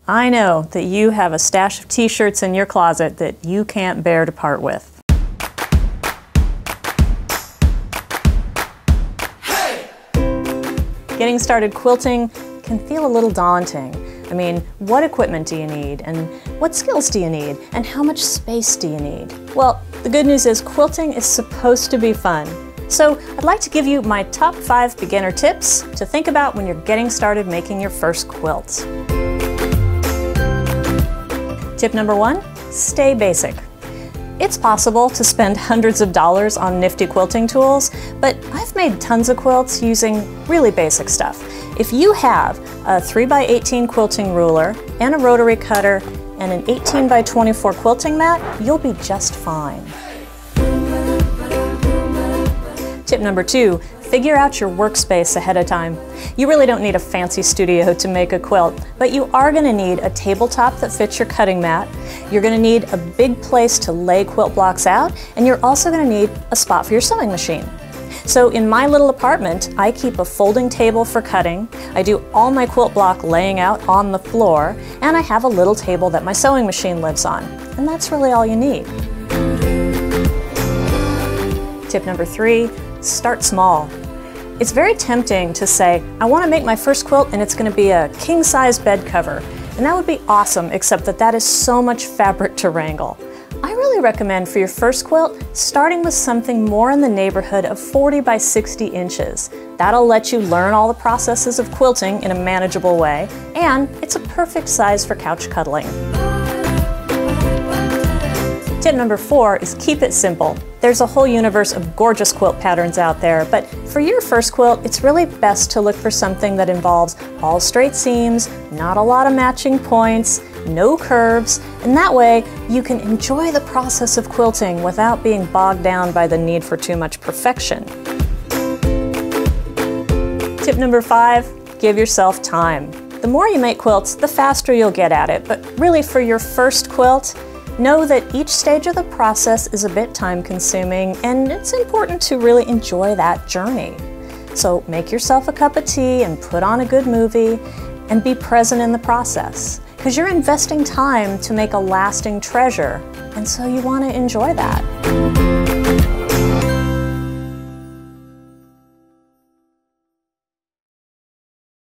I know that you have a stash of t-shirts in your closet that you can't bear to part with. Hey! Getting started quilting can feel a little daunting. I mean, what equipment do you need? And what skills do you need? And how much space do you need? Well, the good news is quilting is supposed to be fun. So I'd like to give you my top 5 beginner tips to think about when you're getting started making your first quilt. Tip number 1, stay basic. It's possible to spend hundreds of dollars on nifty quilting tools, but I've made tons of quilts using really basic stuff. If you have a 3x18 quilting ruler and a rotary cutter and an 18x24 quilting mat, you'll be just fine. Tip number 2, figure out your workspace ahead of time. You really don't need a fancy studio to make a quilt, but you are going to need a tabletop that fits your cutting mat. You're going to need a big place to lay quilt blocks out, and you're also going to need a spot for your sewing machine. So in my little apartment, I keep a folding table for cutting, I do all my quilt block laying out on the floor, and I have a little table that my sewing machine lives on. And that's really all you need. Tip number 3, start small. It's very tempting to say, I want to make my first quilt and it's going to be a king-size bed cover. And that would be awesome, except that that is so much fabric to wrangle. I really recommend for your first quilt, starting with something more in the neighborhood of 40 by 60 inches. That'll let you learn all the processes of quilting in a manageable way, and it's a perfect size for couch cuddling. Tip number 4 is keep it simple. There's a whole universe of gorgeous quilt patterns out there, but for your first quilt, it's really best to look for something that involves all straight seams, not a lot of matching points, no curves, and that way you can enjoy the process of quilting without being bogged down by the need for too much perfection. Tip number 5, give yourself time. The more you make quilts, the faster you'll get at it, but really for your first quilt, know that each stage of the process is a bit time-consuming, and it's important to really enjoy that journey. So make yourself a cup of tea and put on a good movie and be present in the process, because you're investing time to make a lasting treasure, and so you want to enjoy that.